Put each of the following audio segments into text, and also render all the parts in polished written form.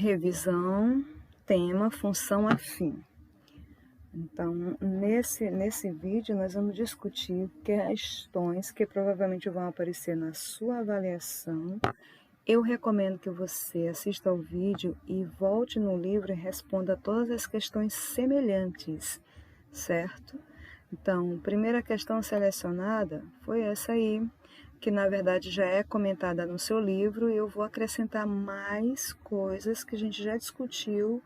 Revisão, tema, função afim. Então, nesse vídeo, nós vamos discutir questões que provavelmente vão aparecer na sua avaliação. Eu recomendo que você assista ao vídeo e volte no livro e responda todas as questões semelhantes, certo? Então, a primeira questão selecionada foi essa aí, que na verdade já é comentada no seu livro, e eu vou acrescentar mais coisas que a gente já discutiu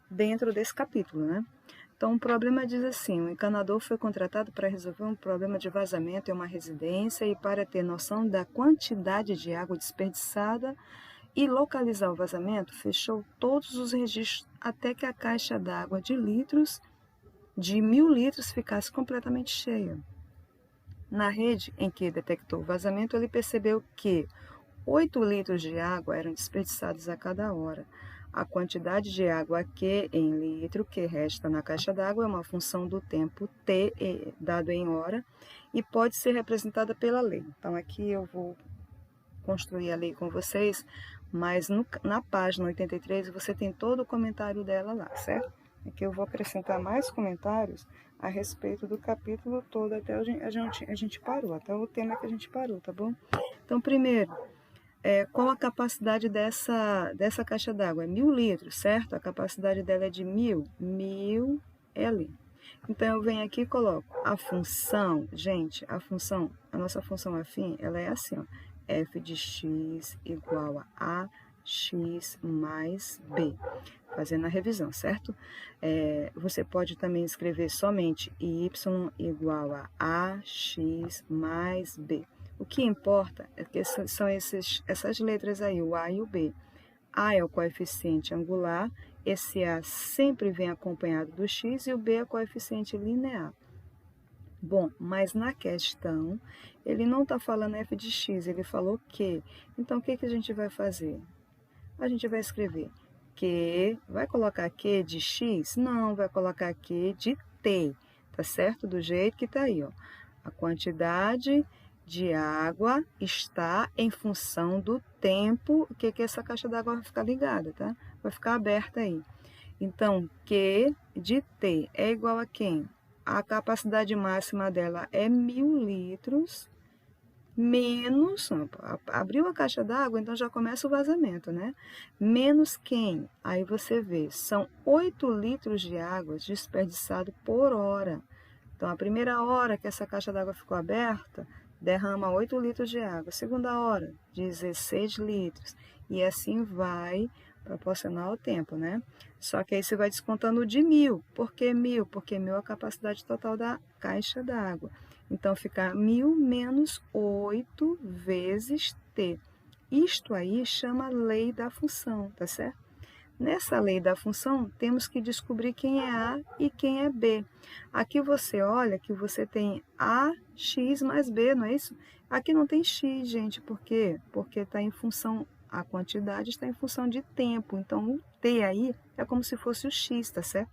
dentro desse capítulo, né? Então, o problema diz assim: o encanador foi contratado para resolver um problema de vazamento em uma residência e para ter noção da quantidade de água desperdiçada e localizar o vazamento, fechou todos os registros até que a caixa d'água de 1.000 litros ficasse completamente cheia. Na rede em que detectou o vazamento, ele percebeu que 8 litros de água eram desperdiçados a cada hora. A quantidade de água Q em litro que resta na caixa d'água é uma função do tempo T dado em hora e pode ser representada pela lei. Então, aqui eu vou construir a lei com vocês, mas na página 83 você tem todo o comentário dela lá, certo? Aqui eu vou acrescentar mais comentários a respeito do capítulo todo até a gente parou, até o tema que a gente parou, tá bom? Então, primeiro, qual a capacidade dessa caixa d'água? É 1.000 litros, certo? A capacidade dela é de 1.000 L. Então, eu venho aqui e coloco a função. Gente, a nossa função afim, ela é assim, ó. F de x igual a x mais b. Fazendo a revisão, certo? Você pode também escrever somente y igual a ax mais b. O que importa é que são essas letras aí, o A e o B. A é o coeficiente angular, esse A sempre vem acompanhado do x e o B é o coeficiente linear. Bom, mas na questão, ele não está falando f de x, ele falou Q. Então, o que a gente vai fazer? A gente vai escrever Q, vai colocar Q de x? Não, vai colocar Q de t, tá certo? Do jeito que está aí, ó. A quantidade de água está em função do tempo que essa caixa d'água vai ficar ligada, tá? Vai ficar aberta aí. Então, Q de T é igual a quem? A capacidade máxima dela é 1.000 litros, menos, abriu a caixa d'água, então já começa o vazamento, né? Menos quem? Aí você vê, são 8 litros de água desperdiçado por hora. Então, a primeira hora que essa caixa d'água ficou aberta, derrama 8 litros de água. Segunda hora, 16 litros. E assim vai proporcional ao tempo, né? Só que aí você vai descontando de 1.000. Por que 1.000? Porque 1.000 é a capacidade total da caixa d'água. Então, fica 1.000 menos 8 vezes T. Isto aí chama lei da função, tá certo? Nessa lei da função, temos que descobrir quem é A e quem é B. Aqui você olha que você tem AX mais B, não é isso? Aqui não tem X, gente. Por quê? Porque está em função, a quantidade está em função de tempo. Então, o T aí é como se fosse o X, tá certo?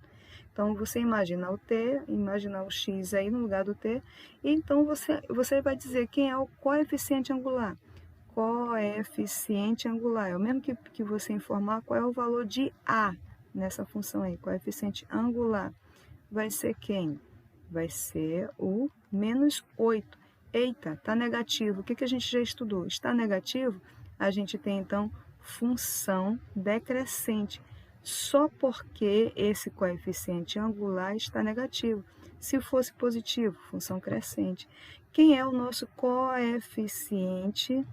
Então, você imagina o T, imagina o X aí no lugar do T. E então, você vai dizer quem é o coeficiente angular. Coeficiente angular. É o mesmo que você informar qual é o valor de A nessa função aí, coeficiente angular. Vai ser quem? Vai ser o menos 8. Eita, está negativo. O que a gente já estudou? Está negativo, a gente tem então função decrescente. Só porque esse coeficiente angular está negativo. Se fosse positivo, função crescente. Quem é o nosso coeficiente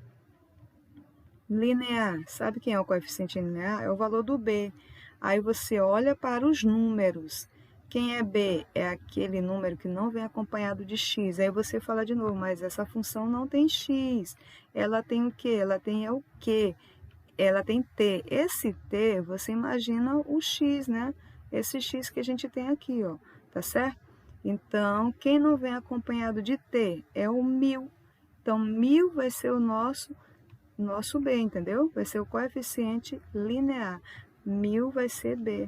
linear? Sabe quem é o coeficiente linear? É o valor do B. Aí você olha para os números. Quem é B? É aquele número que não vem acompanhado de x. Aí você fala de novo, mas essa função não tem x. Ela tem o quê? Ela tem o quê? Ela tem t. Esse t, você imagina o x, né? Esse x que a gente tem aqui, ó. Tá certo? Então, quem não vem acompanhado de t é o 1.000. Então, 1.000 vai ser o nosso B, entendeu? Vai ser o coeficiente linear. 1.000 vai ser B,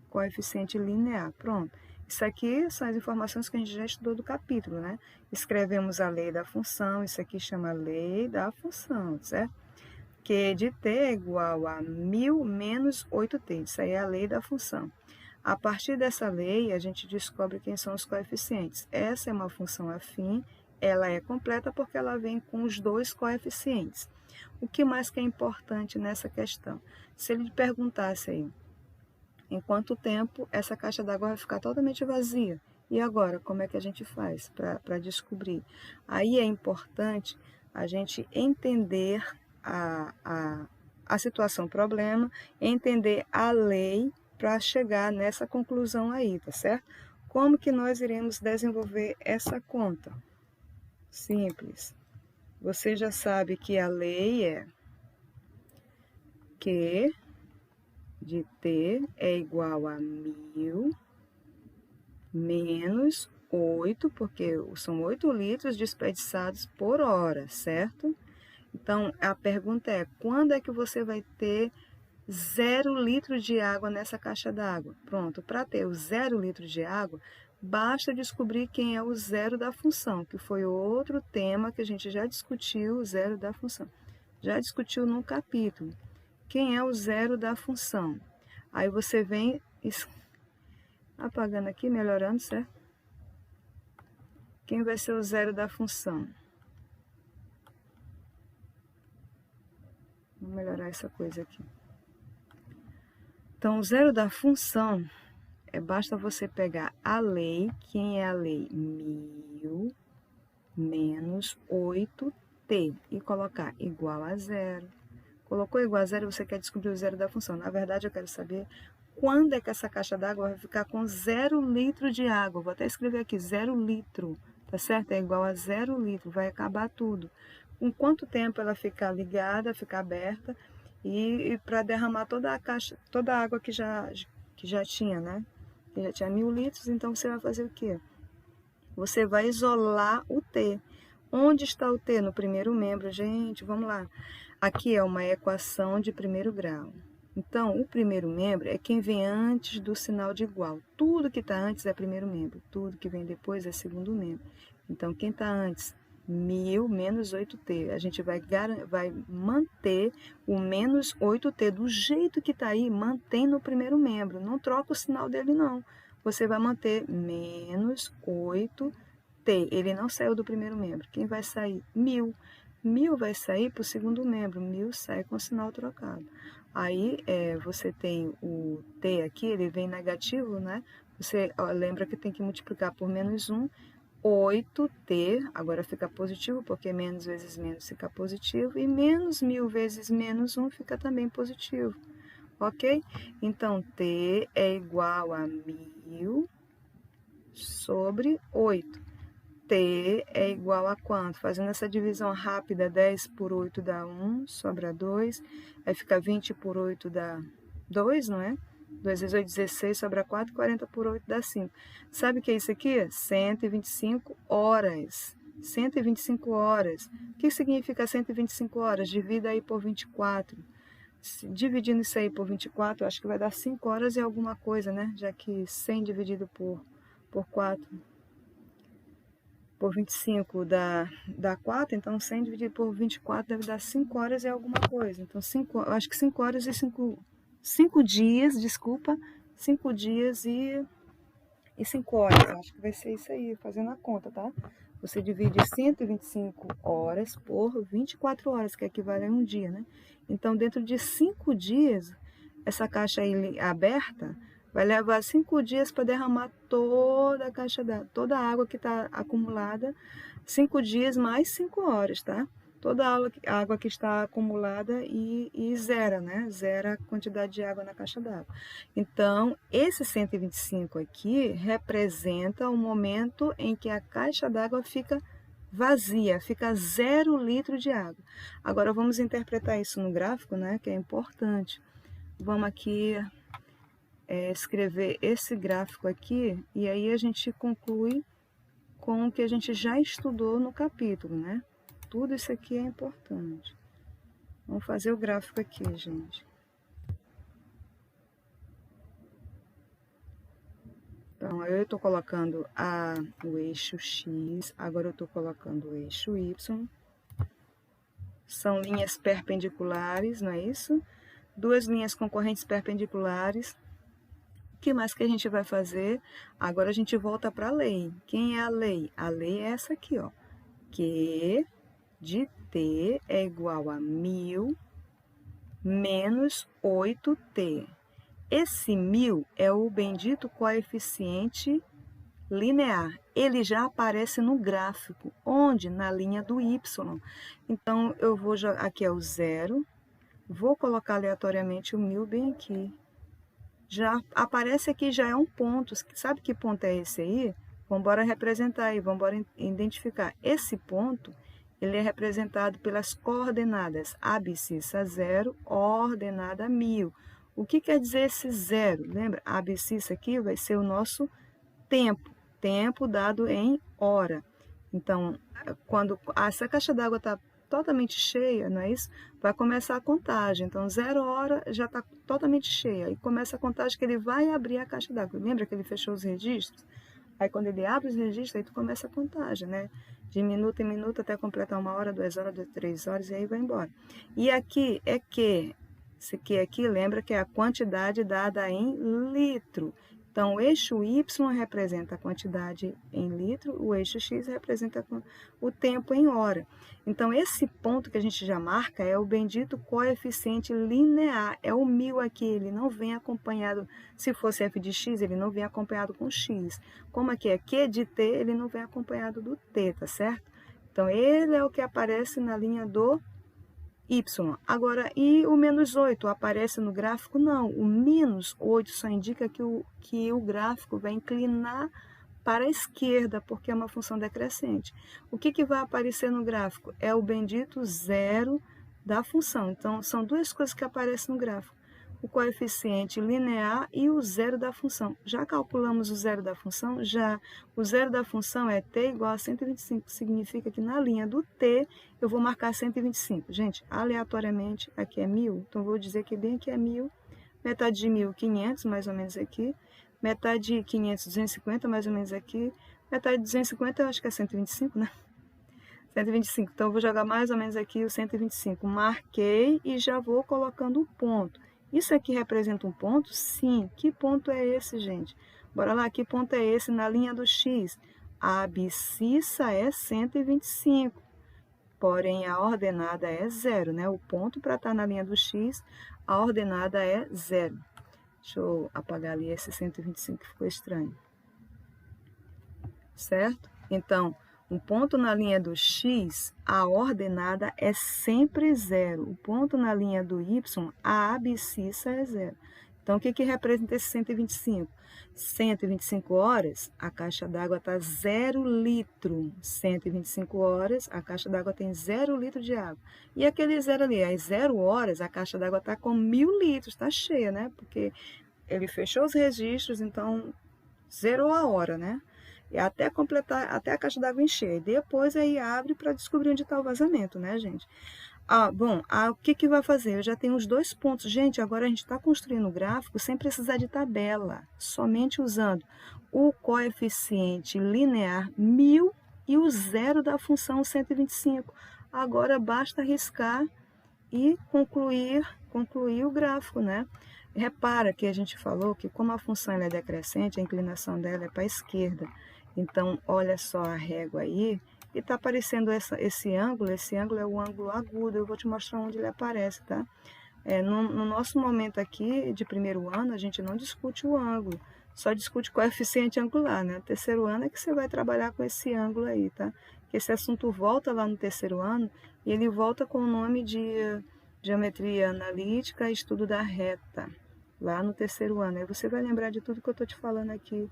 coeficiente linear. Pronto. Isso aqui são as informações que a gente já estudou do capítulo, né? Escrevemos a lei da função, isso aqui chama lei da função, certo? Q de t é igual a 1000 menos 8t. Isso aí é a lei da função. A partir dessa lei, a gente descobre quem são os coeficientes. Essa é uma função afim, ela é completa porque ela vem com os dois coeficientes. O que mais que é importante nessa questão? Se ele perguntasse aí, em quanto tempo essa caixa d'água vai ficar totalmente vazia? E agora, como é que a gente faz para descobrir? Aí é importante a gente entender a situação problema, entender a lei para chegar nessa conclusão aí, tá certo? Como que nós iremos desenvolver essa conta? Simples. Você já sabe que a lei é Q de t é igual a 1000 menos 8, porque são 8 litros desperdiçados por hora, certo? Então, a pergunta é, quando é que você vai ter 0 litros de água nessa caixa d'água? Pronto, para ter o 0 litros de água, basta descobrir quem é o zero da função, que foi outro tema que a gente já discutiu, o zero da função. Já discutiu no capítulo. Quem é o zero da função? Aí você vem apagando aqui, melhorando, certo? Quem vai ser o zero da função? Vou melhorar essa coisa aqui. Então, o zero da função, basta você pegar a lei, quem é a lei? 1000 menos 8t, e colocar igual a zero. Colocou igual a zero, você quer descobrir o zero da função. Na verdade, eu quero saber quando é que essa caixa d'água vai ficar com 0 litro de água. Vou até escrever aqui, 0 litro, tá certo? É igual a 0 litro, vai acabar tudo. Com quanto tempo ela ficar ligada, ficar aberta, e para derramar toda a caixa, toda a água que já tinha, né? Que já tinha 1000 litros, então você vai fazer o quê? Você vai isolar o T. Onde está o T? No primeiro membro, gente, vamos lá. Aqui é uma equação de primeiro grau. Então, o primeiro membro é quem vem antes do sinal de igual. Tudo que está antes é primeiro membro, tudo que vem depois é segundo membro. Então, quem está antes? 1000 menos 8t. A gente vai manter o menos 8t do jeito que está aí, mantém no primeiro membro. Não troca o sinal dele, não. Você vai manter menos 8t. Ele não saiu do primeiro membro. Quem vai sair? 1000. 1000 vai sair para o segundo membro. 1000 sai com o sinal trocado. Aí, você tem o t aqui, ele vem negativo, né? Você lembra que tem que multiplicar por menos 1. 8t, agora fica positivo, porque menos vezes menos fica positivo, e menos 1000 vezes menos 1 fica também positivo, ok? Então, t é igual a 1000 sobre 8. T é igual a quanto? Fazendo essa divisão rápida, 10 por 8 dá 1, sobra 2, aí fica 20 por 8 dá 2, não é? 2 vezes 8, 16, sobra 4, 40 por 8 dá 5. Sabe o que é isso aqui? 125 horas. 125 horas. O que significa 125 horas? Divida aí por 24. Dividindo isso aí por 24, acho que vai dar 5 horas e alguma coisa, né? Já que 100 dividido por 4, por 25 dá 4, então 100 dividido por 24 deve dar 5 horas e alguma coisa. Então, acho que 5 horas e 5 dias, desculpa, 5 dias e 5 horas. Acho que vai ser isso aí, fazendo a conta, tá? Você divide 125 horas por 24 horas, que equivale a um dia, né? Então, dentro de 5 dias, essa caixa aí aberta vai levar 5 dias para derramar toda a caixa toda a água que está acumulada, 5 dias mais 5 horas, tá? Toda a água que está acumulada e zera, né? Zera a quantidade de água na caixa d'água. Então, esse 125 aqui representa o momento em que a caixa d'água fica vazia, fica 0 litro de água. Agora, vamos interpretar isso no gráfico, né? Que é importante. Vamos aqui escrever esse gráfico aqui e aí a gente conclui com o que a gente já estudou no capítulo, né? Tudo isso aqui é importante. Vamos fazer o gráfico aqui, gente. Então, eu estou colocando o eixo X, agora eu estou colocando o eixo Y, são linhas perpendiculares, não é isso? Duas linhas concorrentes perpendiculares. O que mais que a gente vai fazer? Agora a gente volta para a lei. Quem é a lei? A lei é essa aqui, ó. Q de t é igual a 1000 menos 8t. Esse 1000 é o bendito coeficiente linear. Ele já aparece no gráfico. Onde? Na linha do y. Então, eu vou jogar, aqui é o 0, vou colocar aleatoriamente o 1000 bem aqui. Já aparece aqui, já é um ponto. Sabe que ponto é esse aí? Vamos embora representar aí, vamos embora identificar. Esse ponto, ele é representado pelas coordenadas abscissa 0, ordenada 1000. O que quer dizer esse 0? Lembra? A abscissa aqui vai ser o nosso tempo dado em hora. Então, quando essa caixa d'água está totalmente cheia, não é isso? Vai começar a contagem. Então, 0 hora já está totalmente cheia. E começa a contagem que ele vai abrir a caixa d'água. Lembra que ele fechou os registros? Aí, quando ele abre os registros, aí tu começa a contagem, né? De minuto em minuto até completar 1 hora, 2 horas, 3 horas, e aí vai embora. E aqui é que, esse aqui lembra que é a quantidade dada em litro. Então, o eixo Y representa a quantidade em litro, o eixo X representa o tempo em hora. Então, esse ponto que a gente já marca é o bendito coeficiente linear, é o 1000 aqui, ele não vem acompanhado, se fosse f de x, ele não vem acompanhado com x. Como aqui é q de t, ele não vem acompanhado do t, tá certo? Então, ele é o que aparece na linha do y. Agora, e o menos 8 aparece no gráfico? Não, o menos 8 só indica que o gráfico vai inclinar para a esquerda, porque é uma função decrescente. O que vai aparecer no gráfico? É o bendito zero da função. Então, são duas coisas que aparecem no gráfico. O coeficiente linear e o zero da função. Já calculamos o zero da função? Já. O zero da função é t igual a 125, que significa que na linha do t eu vou marcar 125. Gente, aleatoriamente aqui é 1000, então vou dizer que bem aqui é 1000. Metade de 1000, 500, mais ou menos aqui. Metade de 500, 250, mais ou menos aqui. Metade de 250 eu acho que é 125, né? 125, então eu vou jogar mais ou menos aqui o 125. Marquei e já vou colocando o ponto. Isso aqui representa um ponto? Sim. Que ponto é esse, gente? Bora lá, que ponto é esse na linha do X? A abscissa é 125, porém a ordenada é 0, né? O ponto para estar na linha do X, a ordenada é 0. Deixa eu apagar ali esse 125 que ficou estranho. Certo? Então, um ponto na linha do X, a ordenada é sempre 0. O ponto na linha do Y, a abscissa é 0. Então, o que representa esse 125? 125 horas, a caixa d'água está 0 litro. 125 horas, a caixa d'água tem 0 litro de água. E aquele 0 ali, às 0 horas, a caixa d'água está com 1000 litros, está cheia, né? Porque ele fechou os registros, então zerou a hora, né? E até completar, até a caixa d'água encher. E depois aí abre para descobrir onde está o vazamento, né, gente? O que vai fazer? Eu já tenho os dois pontos. Gente, agora a gente está construindo o gráfico sem precisar de tabela, somente usando o coeficiente linear 1000 e o zero da função 125. Agora basta riscar e concluir o gráfico, né? Repara que a gente falou que como a função ela é decrescente, a inclinação dela é para a esquerda. Então, olha só a régua aí, e está aparecendo esse ângulo é o ângulo agudo, eu vou te mostrar onde ele aparece, tá? No nosso momento aqui, de primeiro ano, a gente não discute o ângulo, só discute coeficiente angular, né? No terceiro ano é que você vai trabalhar com esse ângulo aí, tá? Que esse assunto volta lá no terceiro ano, e ele volta com o nome de Geometria Analítica e Estudo da Reta, lá no terceiro ano. Aí você vai lembrar de tudo que eu estou te falando aqui,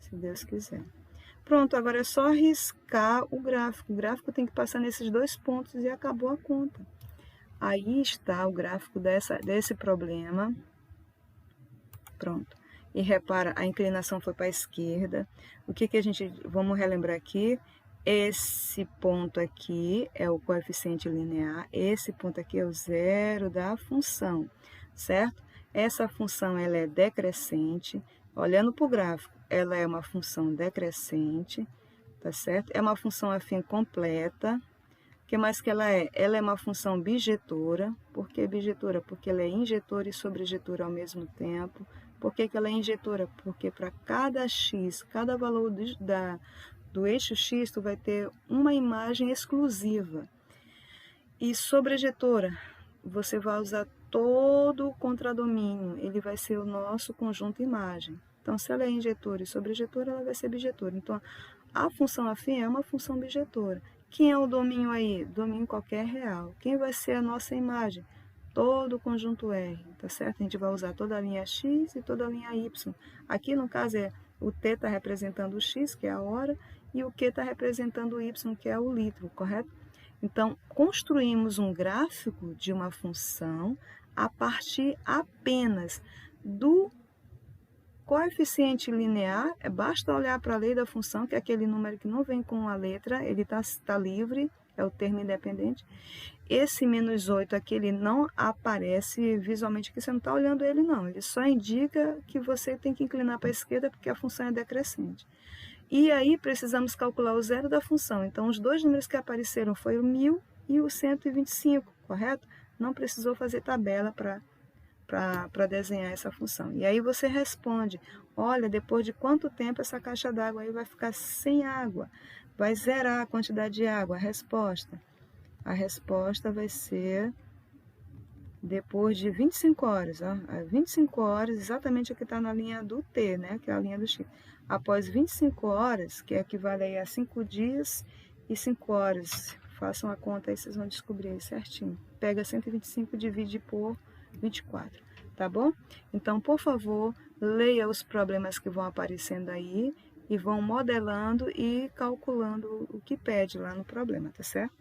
se Deus quiser. Pronto, agora é só riscar o gráfico. O gráfico tem que passar nesses dois pontos e acabou a conta. Aí está o gráfico desse problema. Pronto. E repara, a inclinação foi para a esquerda. O que a gente... Vamos relembrar aqui. Esse ponto aqui é o coeficiente linear. Esse ponto aqui é o zero da função, certo? Essa função ela é decrescente. Olhando para o gráfico, ela é uma função decrescente, tá certo? É uma função afim completa. que mais que ela é? Ela é uma função bijetora. Por que bijetora? Porque ela é injetora e sobrejetora ao mesmo tempo. Por que ela é injetora? Porque para cada x, cada valor do eixo x, tu vai ter uma imagem exclusiva. E sobrejetora, você vai usar todo o contradomínio, ele vai ser o nosso conjunto imagem. Então, se ela é injetora e sobrejetora, ela vai ser bijetora. Então, a função afim é uma função bijetora. Quem é o domínio aí? Domínio qualquer real. Quem vai ser a nossa imagem? Todo o conjunto R, tá certo? A gente vai usar toda a linha X e toda a linha Y. Aqui, no caso, o T está representando o X, que é a hora, e o Q está representando o Y, que é o litro, correto? Então, construímos um gráfico de uma função a partir apenas do coeficiente linear. Basta olhar para a lei da função, que é aquele número que não vem com a letra, ele está livre, é o termo independente. Esse menos 8 aqui, ele não aparece visualmente, que você não está olhando ele não, ele só indica que você tem que inclinar para a esquerda porque a função é decrescente. E aí precisamos calcular o zero da função. Então, os dois números que apareceram foi o 1000 e o 125, correto? Não precisou fazer tabela para desenhar essa função. E aí você responde, olha, depois de quanto tempo essa caixa d'água aí vai ficar sem água? Vai zerar a quantidade de água? A resposta vai ser depois de 25 horas. Ó, 25 horas, exatamente o que está na linha do T, né? Que é a linha do X. Após 25 horas, que equivale a 5 dias e 5 horas. Façam a conta aí, vocês vão descobrir aí certinho. Pega 125 e divide por 24, tá bom? Então, por favor, leia os problemas que vão aparecendo aí e vão modelando e calculando o que pede lá no problema, tá certo?